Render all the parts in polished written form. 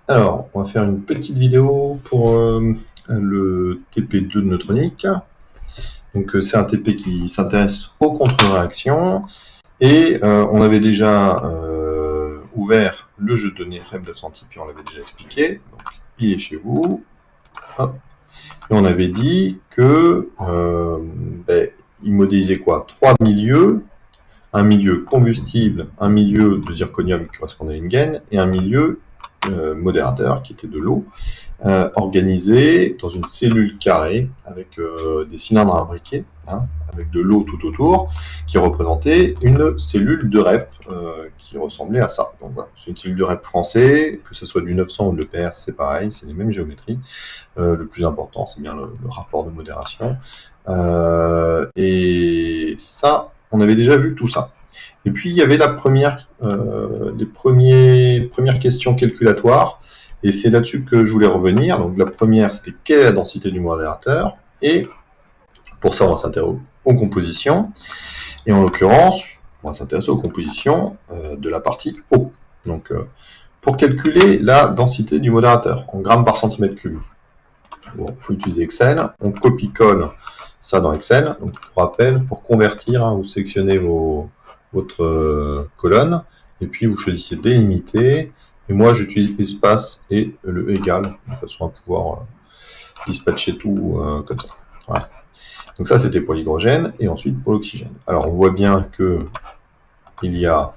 Alors, on va faire une petite vidéo pour le TP2 de Neutronic. Donc, c'est un TP qui s'intéresse aux contre-réactions. Et on avait déjà ouvert le jeu de données REP 900 puis on l'avait déjà expliqué. Donc, il est chez vous. Hop. Et on avait dit que il modélisait quoi? Trois milieux. Un milieu combustible, un milieu de zirconium qui correspondait à une gaine, et un milieu modérateur qui était de l'eau, organisé dans une cellule carrée avec des cylindres imbriqués, hein, avec de l'eau tout autour, qui représentait une cellule de REP qui ressemblait à ça. Donc voilà, c'est une cellule de REP français, que ce soit du 900 ou de l'EPR, c'est pareil, c'est les mêmes géométries. Le plus important, c'est bien le rapport de modération. Et ça, on avait déjà vu tout ça. Et puis, il y avait la première, les premières questions calculatoires, et c'est là-dessus que je voulais revenir. Donc, la première, c'était quelle est la densité du modérateur? Et pour ça, on va s'intéresser aux compositions. Et en l'occurrence, on va s'intéresser aux compositions de la partie eau. Donc, pour calculer la densité du modérateur en grammes par centimètre cube, bon, il faut utiliser Excel. On copie-colle ça dans Excel. Donc, pour rappel, pour convertir, hein, vous sélectionnez votre colonne, et puis vous choisissez délimiter. Et moi, j'utilise espace et le égal, de façon à pouvoir dispatcher tout comme ça. Voilà. Donc ça, c'était pour l'hydrogène, et ensuite pour l'oxygène. Alors, on voit bien que il y a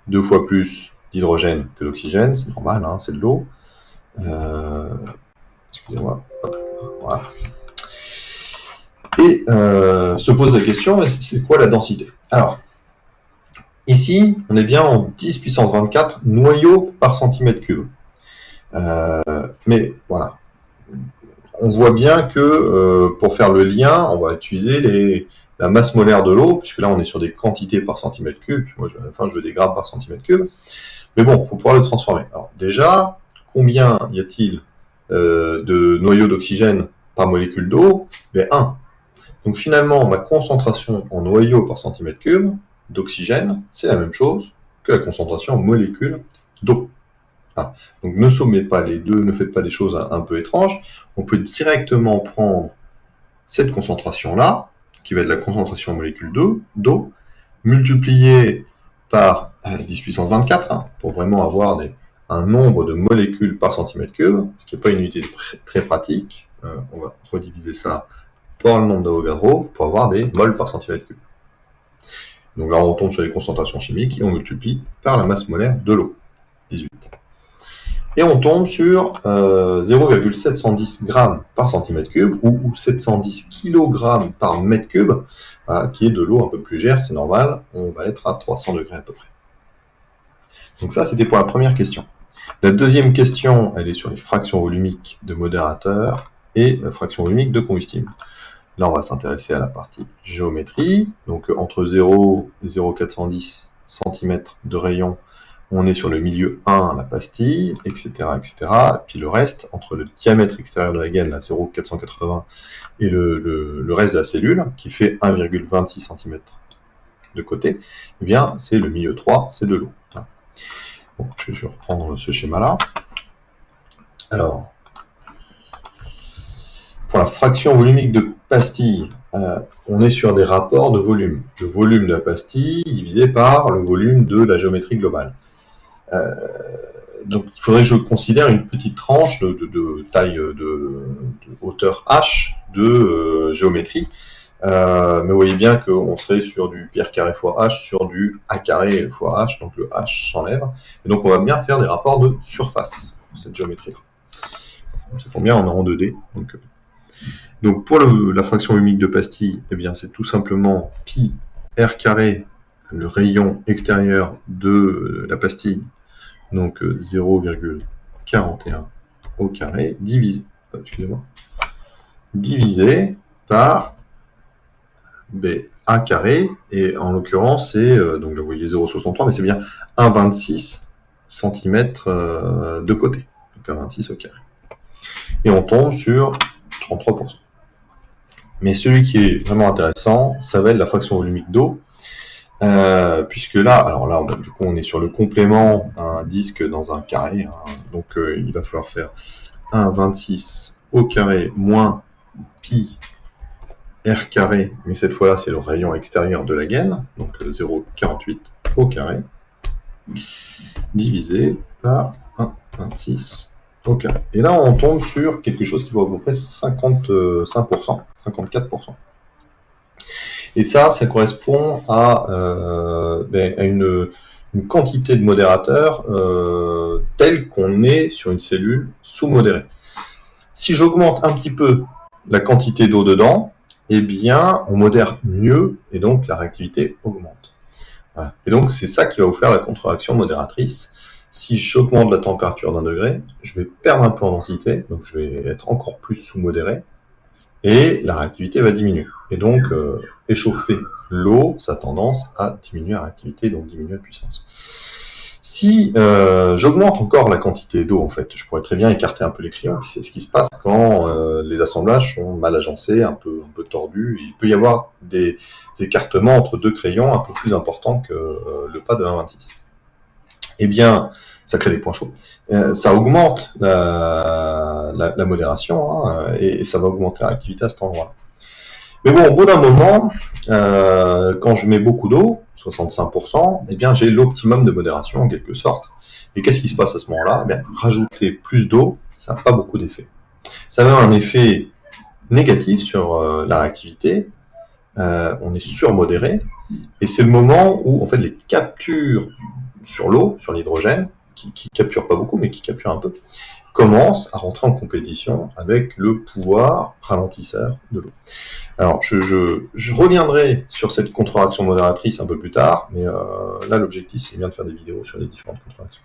2 fois plus d'hydrogène que d'oxygène, c'est normal, hein, c'est de l'eau. Excusez-moi. Voilà. Et se pose la question, c'est quoi la densité? Alors, ici, on est bien en 10 puissance 24 noyaux par centimètre cube. Mais voilà, on voit bien que pour faire le lien, on va utiliser la masse molaire de l'eau, puisque là, on est sur des quantités par centimètre cube. Moi, je veux des grammes par centimètre cube. Mais bon, il faut pouvoir le transformer. Alors déjà, combien y a-t-il de noyaux d'oxygène par molécule d'eau? 1. Donc finalement, ma concentration en noyaux par centimètre cube d'oxygène, c'est la même chose que la concentration en molécules d'eau. Ah. Donc ne sommez pas les deux, ne faites pas des choses un peu étranges. On peut directement prendre cette concentration-là, qui va être la concentration en molécules d'eau, multipliée par 10 puissance 24, hein, pour vraiment avoir un nombre de molécules par centimètre cube, ce qui n'est pas une unité très pratique. On va rediviser ça par le nombre d'Avogadro pour avoir des moles par centimètre cube. Donc là, on retombe sur les concentrations chimiques et on multiplie par la masse molaire de l'eau, 18. Et on tombe sur 0,710 grammes par centimètre cube ou 710 kg par mètre cube, voilà, qui est de l'eau un peu plus légère, c'est normal, on va être à 300 degrés à peu près. Donc ça, c'était pour la première question. La deuxième question, elle est sur les fractions volumiques de modérateur et la fraction volumique de combustible. Là, on va s'intéresser à la partie géométrie. Donc, entre 0 et 0,410 cm de rayon, on est sur le milieu 1, la pastille, etc., etc. Et puis le reste, entre le diamètre extérieur de la gaine, la 0,480, et le reste de la cellule, qui fait 1,26 cm de côté, eh bien, c'est le milieu 3, c'est de l'eau. Bon, je vais reprendre ce schéma-là. Alors, pour la fraction volumique de pastille, on est sur des rapports de volume. Le volume de la pastille divisé par le volume de la géométrie globale. Donc il faudrait que je considère une petite tranche de taille de hauteur h de géométrie. Mais vous voyez bien qu'on serait sur du pierre carré fois h sur du a carré fois h, donc le h s'enlève. Et donc on va bien faire des rapports de surface pour cette géométrie-là. C'est combien on est en 2D. Donc pour la fraction volumique de pastille, eh bien c'est tout simplement pi r carré, le rayon extérieur de la pastille, donc 0,41 au carré, divisé par a carré, et en l'occurrence c'est, donc là vous voyez 0,63, mais c'est bien 1,26 cm de côté, donc 1,26 au carré. Et on tombe sur 33%. Mais celui qui est vraiment intéressant, ça va être la fraction volumique d'eau. puisque là, alors là, du coup, on est sur le complément, un disque dans un carré, hein, donc il va falloir faire 1,26 au carré moins pi r carré, mais cette fois-là, c'est le rayon extérieur de la gaine, donc 0,48 au carré, divisé par 1,26 au carré. Et là, on tombe sur quelque chose qui vaut à peu près 55%, 54%. Et ça correspond à une quantité de modérateur telle qu'on est sur une cellule sous-modérée. Si j'augmente un petit peu la quantité d'eau dedans, eh bien, on modère mieux et donc la réactivité augmente. Voilà. Et donc, c'est ça qui va vous faire la contre-réaction modératrice. Si j'augmente la température d'1 degré, je vais perdre un peu en densité, donc je vais être encore plus sous-modéré, et la réactivité va diminuer. Et donc, échauffer l'eau, ça a tendance à diminuer la réactivité, donc diminuer la puissance. Si j'augmente encore la quantité d'eau, en fait, je pourrais très bien écarter un peu les crayons, puis c'est ce qui se passe quand les assemblages sont mal agencés, un peu tordus. Il peut y avoir des écartements entre deux crayons un peu plus importants que le pas de 1,26. Eh bien, ça crée des points chauds. Ça augmente la modération, hein, et ça va augmenter la réactivité à cet endroit-là. Mais bon, au bout d'un moment, quand je mets beaucoup d'eau, 65%, eh bien, j'ai l'optimum de modération en quelque sorte. Et qu'est-ce qui se passe à ce moment-là? Eh bien, rajouter plus d'eau, ça n'a pas beaucoup d'effet. Ça a un effet négatif sur la réactivité. On est surmodéré, et c'est le moment où en fait les captures sur l'eau, sur l'hydrogène, qui capturent pas beaucoup, mais qui capturent un peu, commencent à rentrer en compétition avec le pouvoir ralentisseur de l'eau. Alors, je reviendrai sur cette contre-réaction modératrice un peu plus tard, mais là, l'objectif, c'est bien de faire des vidéos sur les différentes contre-réactions.